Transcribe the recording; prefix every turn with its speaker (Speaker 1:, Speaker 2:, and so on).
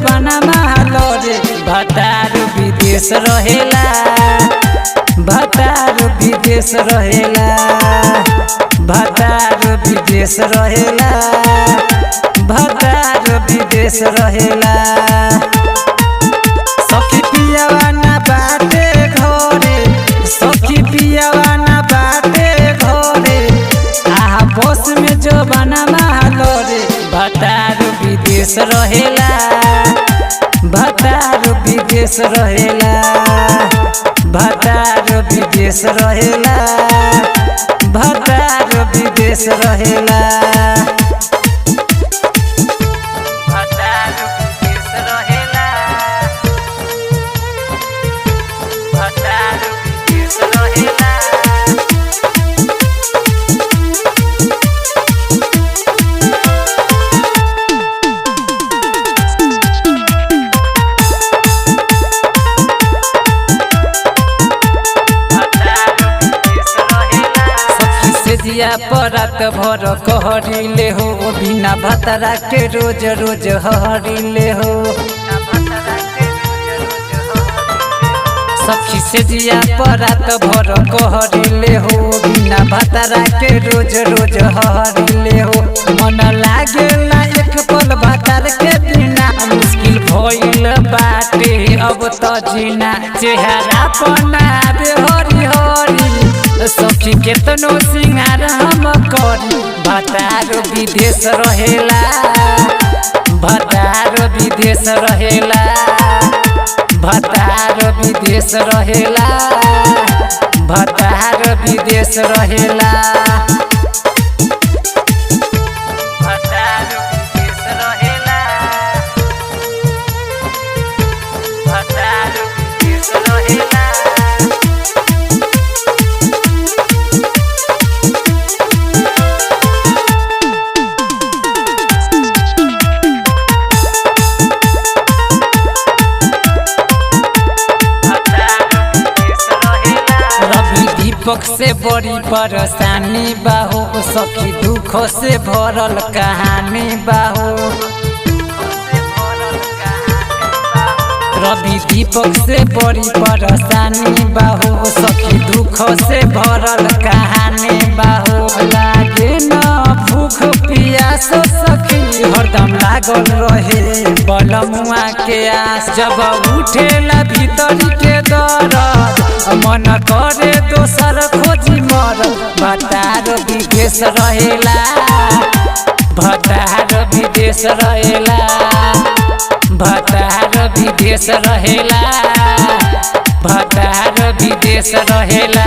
Speaker 1: बना महलो रे भतार विदेश रहेला भतार विदेश रहेला भतार विदेश रहेला भतार विदेश रहेला सखी पियावा ना बाटे घरे सखी पियावा ना बाटे घरे आहा बस में जो बना महलो रे भतार विदेश रहेला भतार विदेश रहेला भतार विदेश रहेला भतार विदेश रहेला भतार विदेश रहेला भतार विदेश रहेला जिया परत भर कहरिले हो बिना भतरा के रोज रोज हरिले हो सखी से जिया परत भर कहरिले हो बिना भतरा के रोज रोज हरिले हो मन लागेला एक पल भतर के बिना मुश्किल भइल बाटे अब त जीना चेहरा पनाबे हरी हरी सखी केतनो सिंगार हम करी भतार विदेश रहेला भतार विदेश रहेला भतार विदेश रहेला भतार विदेश रहेला भतार विदेश रहेला भतार विदेश रहेला दीपक से बड़ी परेशानी बाहो सखी दुख से भरल कहानी बाहो रवि दीपक से बड़ी परेशानी बाहो सखी दुख से भरल कहानी बाहो लागे न भूख पियास सखी हरदम लागल रहे बलमुआ के आस जब उठेला भीतर के दर्द मन करे दोसर खोजी मर भतार विदेश रहेला भतार विदेश रहेला भतार विदेश रहेला भतार विदेश रहेला।